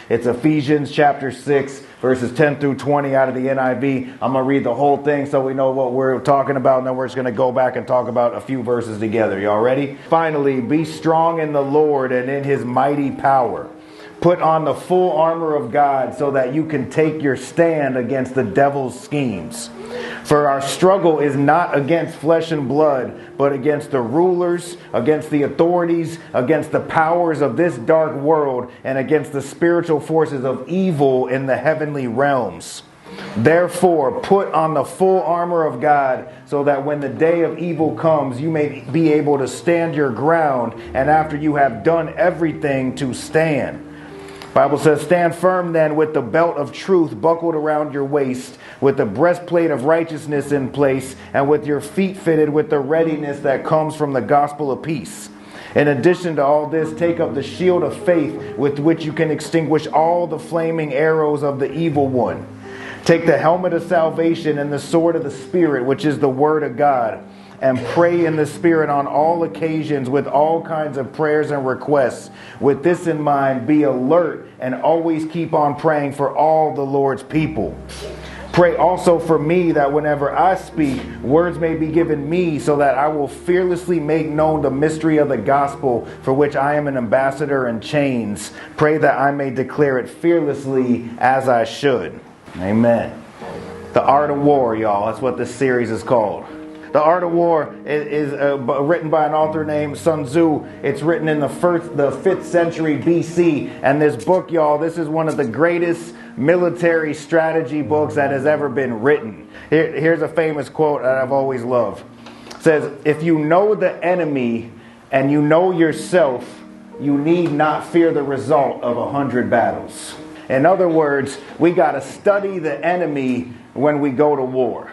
It's Ephesians Chapter 6, verses 10 through 20 out of the NIV. I'm going to read the whole thing so we know what we're talking about, and then we're just going to go back and talk about a few verses together. Y'all ready? Finally, be strong in the Lord and in his mighty power. Put on the full armor of God so that you can take your stand against the devil's schemes. For our struggle is not against flesh and blood, but against the rulers, against the authorities, against the powers of this dark world, and against the spiritual forces of evil in the heavenly realms. Therefore, put on the full armor of God so that when the day of evil comes, you may be able to stand your ground, and after you have done everything, to stand. Bible says, stand firm then with the belt of truth buckled around your waist, with the breastplate of righteousness in place, and with your feet fitted with the readiness that comes from the gospel of peace. In addition to all this, take up the shield of faith with which you can extinguish all the flaming arrows of the evil one. Take the helmet of salvation and the sword of the Spirit, which is the word of God, and pray in the Spirit on all occasions with all kinds of prayers and requests. With this in mind, be alert and always keep on praying for all the Lord's people. Pray also for me that whenever I speak, words may be given me so that I will fearlessly make known the mystery of the gospel, for which I am an ambassador in chains. Pray that I may declare it fearlessly as I should. Amen. The Art of War, y'all. That's what this series is called. The Art of War is written by an author named Sun Tzu. It's written in the 5th century BC. And this book, y'all, this is one of the greatest military strategy books that has ever been written. Here's a famous quote that I've always loved. It says, if you know the enemy and you know yourself, you need not fear the result of 100 battles. In other words, we got to study the enemy when we go to war.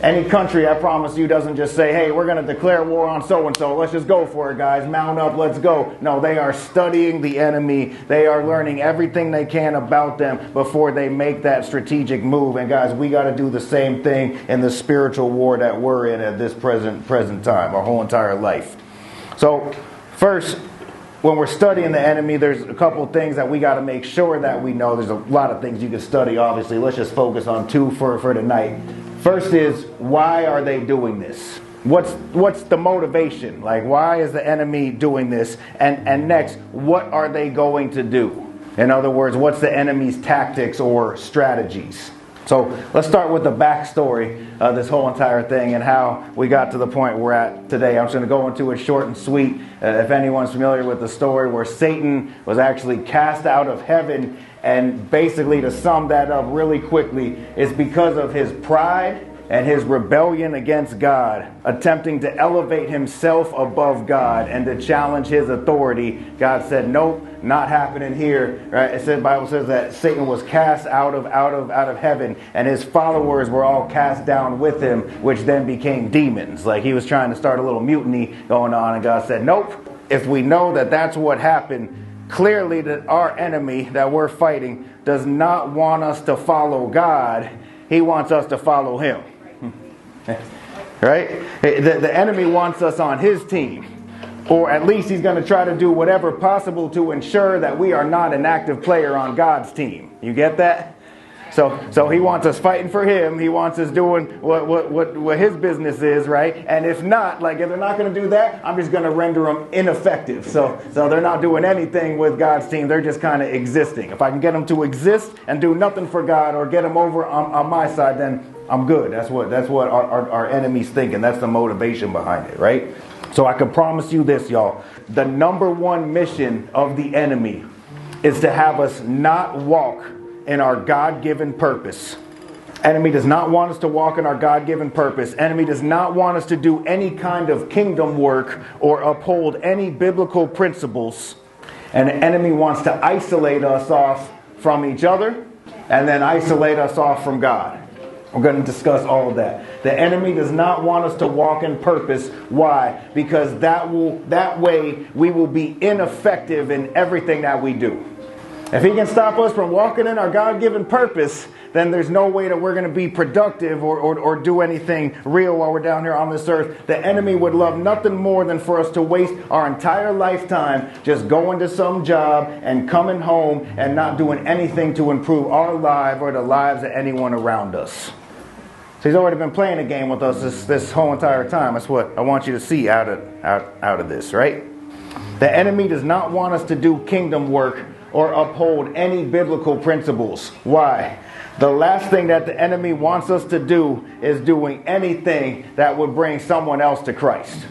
Any country, I promise you, doesn't just say, hey, we're going to declare war on so-and-so. Let's just go for it, guys. Mount up, let's go. No, they are studying the enemy. They are learning everything they can about them before they make that strategic move. And guys, we got to do the same thing in the spiritual war that we're in at this present time, our whole entire life. So, first, when we're studying the enemy, there's a couple things that we got to make sure that we know. There's a lot of things you can study, obviously. Let's just focus on two for tonight. First is, why are they doing this? What's the motivation? Like, why is the enemy doing this? And next, what are they going to do? In other words, what's the enemy's tactics or strategies? So let's start with the backstory of this whole entire thing and how we got to the point we're at today. I'm just going to go into it short and sweet. If anyone's familiar with the story where Satan was actually cast out of heaven, and basically to sum that up really quickly, it's because of his pride and his rebellion against God, attempting to elevate himself above God and to challenge his authority. God said, nope, not happening here. Right? It said, the Bible says that Satan was cast out of heaven, and his followers were all cast down with him, which then became demons. Like he was trying to start a little mutiny going on, and God said, nope. If we know that that's what happened, clearly that our enemy that we're fighting does not want us to follow God. He wants us to follow him. Right? The enemy wants us on his team. Or at least he's going to try to do whatever possible to ensure that we are not an active player on God's team. You get that? So he wants us fighting for him. He wants us doing what his business is, right? And if not, like if they're not going to do that, I'm just going to render them ineffective. So they're not doing anything with God's team. They're just kind of existing. If I can get them to exist and do nothing for God or get them over on my side, then I'm good. That's what our enemy's thinking. That's the motivation behind it, right? So I can promise you this, y'all. The number one mission of the enemy is to have us not walk in our God-given purpose. Enemy does not want us to walk in our God-given purpose. Enemy does not want us to do any kind of kingdom work or uphold any biblical principles. And the enemy wants to isolate us off from each other and then isolate us off from God. We're going to discuss all of that. The enemy does not want us to walk in purpose. Why? Because that way we will be ineffective in everything that we do. If he can stop us from walking in our God-given purpose, then there's no way that we're going to be productive or do anything real while we're down here on this earth. The enemy would love nothing more than for us to waste our entire lifetime just going to some job and coming home and not doing anything to improve our life or the lives of anyone around us. So he's already been playing a game with us this whole entire time. That's what I want you to see out of this, right? The enemy does not want us to do kingdom work or uphold any biblical principles. Why? The last thing that the enemy wants us to do is doing anything that would bring someone else to Christ.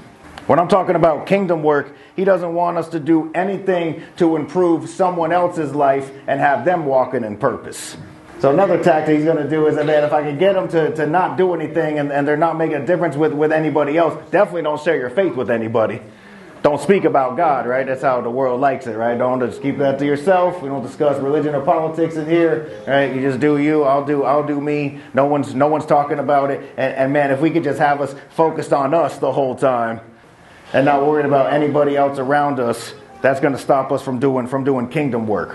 When I'm talking about kingdom work, he doesn't want us to do anything to improve someone else's life and have them walking in purpose. So another tactic he's going to do is that, man, if I can get them to not do anything and they're not making a difference with anybody else, definitely don't share your faith with anybody. Don't speak about God, right? That's how the world likes it, right? Don't just keep that to yourself. We don't discuss religion or politics in here, right? You just do you. I'll do me. No one's talking about it. And man, if we could just have us focused on us the whole time and not worried about anybody else around us, that's going to stop us from doing kingdom work.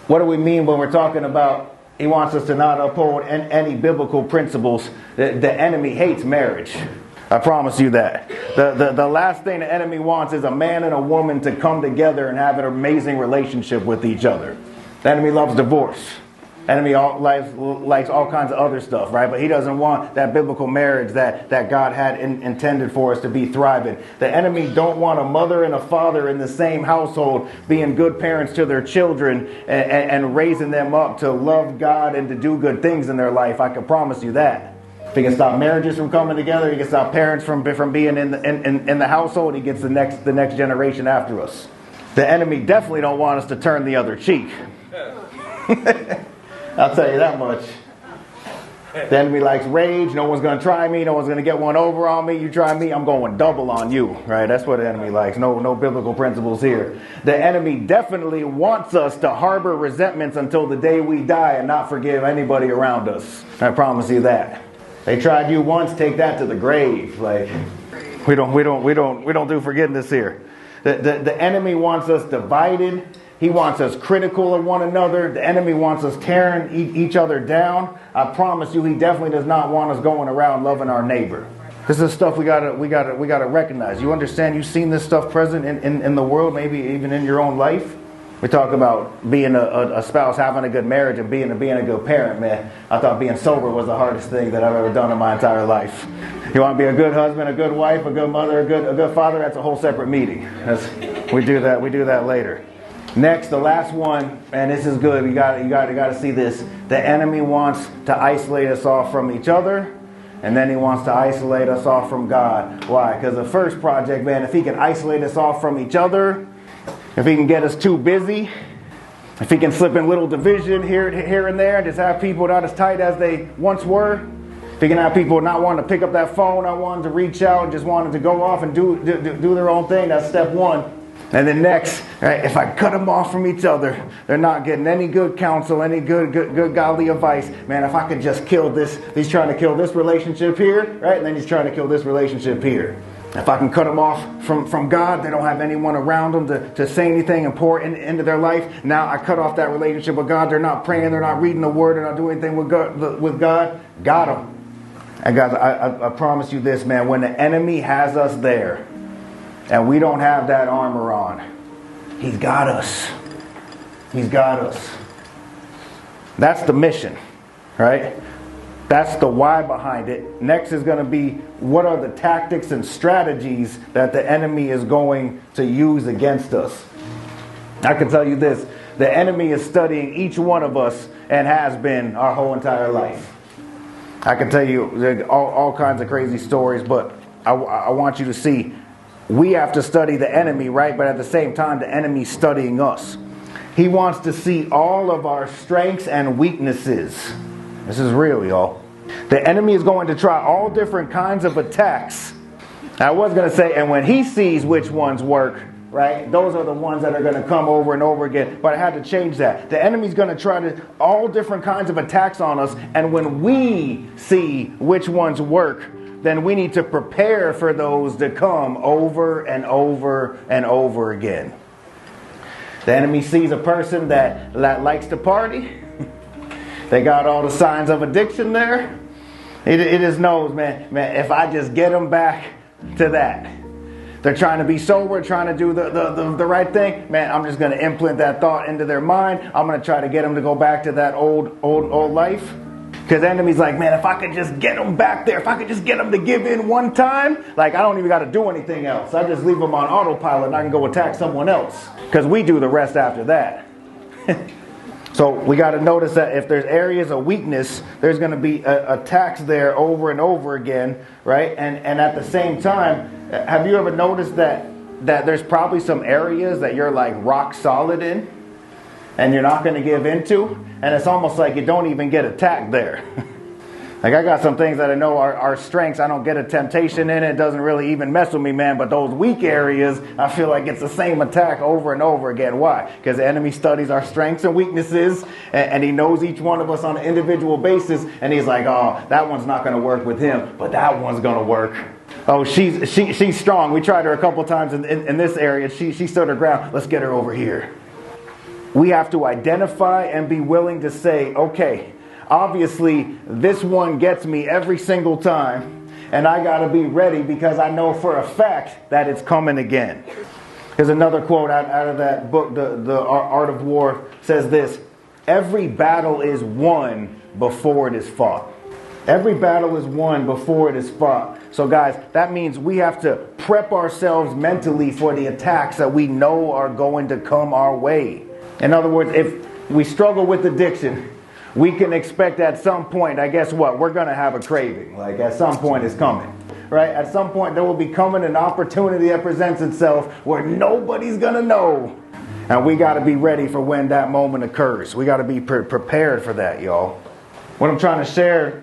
What do we mean when we're talking about he wants us to not uphold any biblical principles? The enemy hates marriage. I promise you that. The last thing the enemy wants is a man and a woman to come together and have an amazing relationship with each other. The enemy loves divorce. The enemy likes all kinds of other stuff, right? But he doesn't want that biblical marriage that God had intended for us to be thriving. The enemy don't want a mother and a father in the same household being good parents to their children and raising them up to love God and to do good things in their life. I can promise you that. If he can stop marriages from coming together, he can stop parents from being in the household, he gets the next generation after us. The enemy definitely don't want us to turn the other cheek. I'll tell you that much. The enemy likes rage. No one's going to try me. No one's going to get one over on me. You try me, I'm going double on you. Right? That's what the enemy likes. No biblical principles here. The enemy definitely wants us to harbor resentments until the day we die and not forgive anybody around us. I promise you that. They tried you once, take that to the grave. Like we don't do forgiveness here. The enemy wants us divided. He wants us critical of one another. The enemy wants us tearing each other down. I promise you, he definitely does not want us going around loving our neighbor. This is stuff we gotta recognize. You understand? You've seen this stuff present in the world, maybe even in your own life. We talk about being a spouse, having a good marriage, and being a good parent, man. I thought being sober was the hardest thing that I've ever done in my entire life. You want to be a good husband, a good wife, a good mother, a good father? That's a whole separate meeting. We do that later. Next, the last one, and this is good. You got to see this. The enemy wants to isolate us off from each other, and then he wants to isolate us off from God. Why? Because the first project, man, if he can isolate us off from each other, if he can get us too busy, if he can slip in little division here and there, just have people not as tight as they once were, if he can have people not wanting to pick up that phone, not wanting to reach out, just wanting to go off and do their own thing, that's step one. And then next, right, if I cut them off from each other, they're not getting any good counsel, any good godly advice. Man, if I could just kill this, he's trying to kill this relationship here, right? And then he's trying to kill this relationship here. If I can cut them off from God, they don't have anyone around them to say anything and pour into their life. Now I cut off that relationship with God. They're not praying. They're not reading the Word. They're not doing anything with God. Got them. And guys, I promise you this, man. When the enemy has us there, and we don't have that armor on, he's got us. He's got us. That's the mission, right? That's the why behind it. Next is going to be, what are the tactics and strategies that the enemy is going to use against us? I can tell you this. The enemy is studying each one of us and has been our whole entire life. I can tell you all kinds of crazy stories, but I want you to see, we have to study the enemy, right? But at the same time, the enemy's studying us. He wants to see all of our strengths and weaknesses. This is real, y'all. The enemy is going to try all different kinds of attacks. I was going to say, and when he sees which ones work, right, those are the ones that are going to come over and over again. But I had to change that. The enemy's going to try all different kinds of attacks on us. And when we see which ones work, then we need to prepare for those to come over and over and over again. The enemy sees a person that likes to party. They got all the signs of addiction there. It just knows, man, if I just get them back to that. They're trying to be sober, trying to do the right thing. Man, I'm just going to implant that thought into their mind. I'm going to try to get them to go back to that old life. Because the enemy's like, man, if I could just get them back there, if I could just get them to give in one time, like I don't even got to do anything else. I just leave them on autopilot and I can go attack someone else. Because we do the rest after that. So we got to notice that if there's areas of weakness, there's going to be attacks there over and over again, right? And at the same time, have you ever noticed that there's probably some areas that you're like rock solid in and you're not going to give into? And it's almost like you don't even get attacked there. Like I got some things that I know are strengths. I don't get a temptation in it. It doesn't really even mess with me, man. But those weak areas, I feel like it's the same attack over and over again. Why? Because the enemy studies our strengths and weaknesses. And he knows each one of us on an individual basis. And he's like, oh, that one's not going to work with him. But that one's going to work. Oh, she's strong. We tried her a couple times in this area. She stood her ground. Let's get her over here. We have to identify and be willing to say, okay, obviously this one gets me every single time. And I got to be ready because I know for a fact that it's coming again. Here's another quote out of that book, The Art of War, says this: every battle is won before it is fought. Every battle is won before it is fought. So guys, that means we have to prep ourselves mentally for the attacks that we know are going to come our way. In other words, if we struggle with addiction, we can expect at some point, I guess what? We're going to have a craving. Like at some point it's coming. Right? At some point there will be coming an opportunity that presents itself where nobody's going to know. And we got to be ready for when that moment occurs. We got to be prepared for that, y'all. What I'm trying to share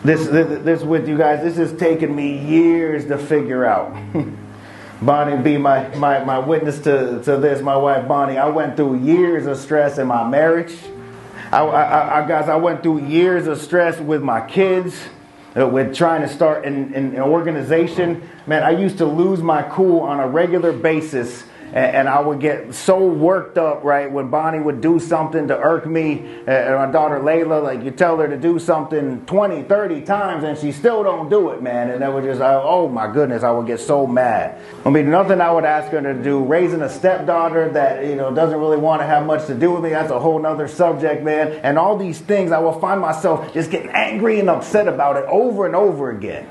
this with you guys, this has taken me years to figure out. Bonnie be my witness to this, my wife Bonnie. I went through years of stress in my marriage. I went through years of stress with my kids, with trying to start an organization. Man, I used to lose my cool on a regular basis. And I would get so worked up, right, when Bonnie would do something to irk me. And my daughter Layla, like you tell her to do something 20, 30 times and she still don't do it, man. And that would just, oh my goodness, I would get so mad. I mean, nothing I would ask her to do. Raising a stepdaughter that, doesn't really want to have much to do with me, that's a whole nother subject, man. And all these things, I will find myself just getting angry and upset about it over and over again.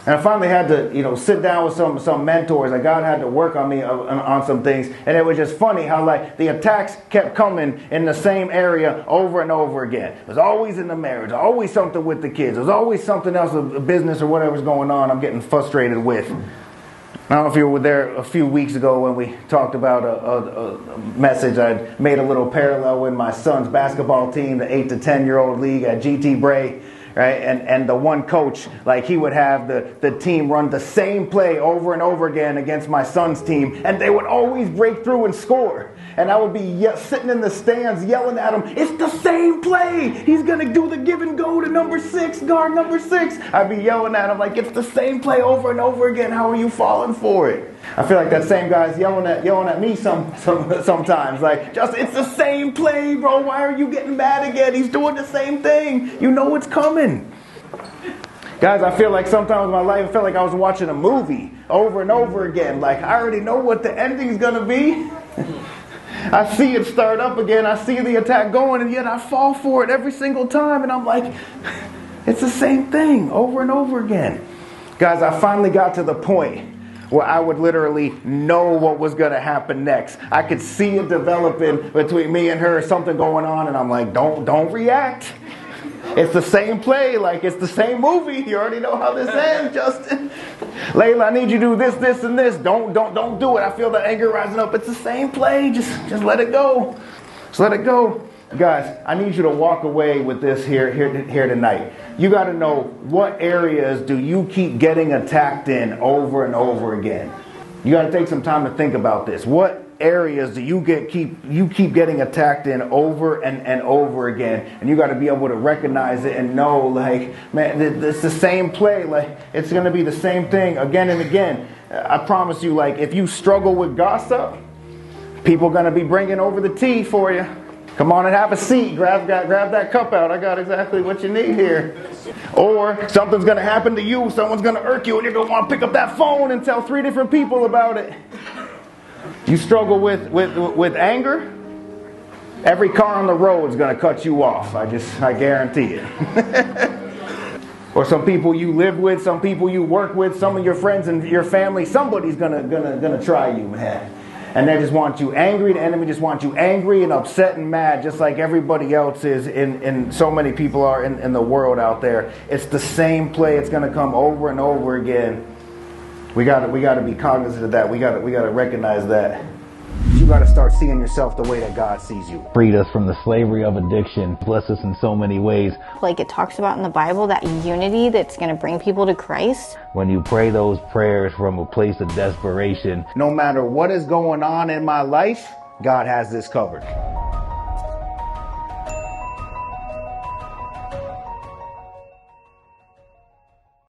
And I finally had to, sit down with some mentors. Like God had to work on me on some things. And it was just funny how like the attacks kept coming in the same area over and over again. It was always in the marriage, always something with the kids. It was always something else, a business or whatever's going on I'm getting frustrated with. I don't know if you were there a few weeks ago when we talked about a message. I made a little parallel with my son's basketball team, the 8 to 10-year-old league at GT Bray. Right? And the one coach, like he would have the team run the same play over and over again against my son's team. And they would always break through and score. And I would be sitting in the stands yelling at him, it's the same play. He's going to do the give and go to number 6, guard number 6. I'd be yelling at him like, it's the same play over and over again. How are you falling for it? I feel like that same guy's yelling at me sometimes. Like, just it's the same play, bro. Why are you getting mad again? He's doing the same thing. You know it's coming. Guys, I feel like sometimes in my life, I felt like I was watching a movie over and over again. Like, I already know what the ending's going to be. I see it start up again. I see the attack going, and yet I fall for it every single time. And I'm like, it's the same thing over and over again. Guys, I finally got to the point where I would literally know what was going to happen next. I could see it developing between me and her, something going on, and I'm like, don't react. It's the same play, like it's the same movie. You already know how this ends, Justin. Layla, I need you to do this, this, and this. Don't do it. I feel the anger rising up. It's the same play. Just let it go. Just let it go. Guys, I need you to walk away with this here tonight. You got to know, what areas do you keep getting attacked in over and over again? You got to take some time to think about this. What areas do you keep getting attacked in over and over again? And you got to be able to recognize it and know, like, man, it's the same play. Like, it's going to be the same thing again and again. I promise you, like, if you struggle with gossip, people are going to be bringing over the tea for you. Come on and have a seat. Grab that cup out. I got exactly what you need here. Or something's going to happen to you. Someone's going to irk you, and you're going to want to pick up that phone and tell 3 different people about it. You struggle with anger? Every car on the road is going to cut you off. I guarantee it. Or some people you live with, some people you work with, some of your friends and your family. Somebody's gonna try you, man. And they just want you angry. The enemy just wants you angry and upset and mad, just like everybody else is in so many people are in the world out there. It's the same play. It's going to come over and over again. We got to be cognizant of that. We got to recognize that. You got to start seeing yourself the way that God sees you. Freed us from the slavery of addiction. Bless us in so many ways. Like it talks about in the Bible, that unity that's going to bring people to Christ. When you pray those prayers from a place of desperation, no matter what is going on in my life, God has this covered.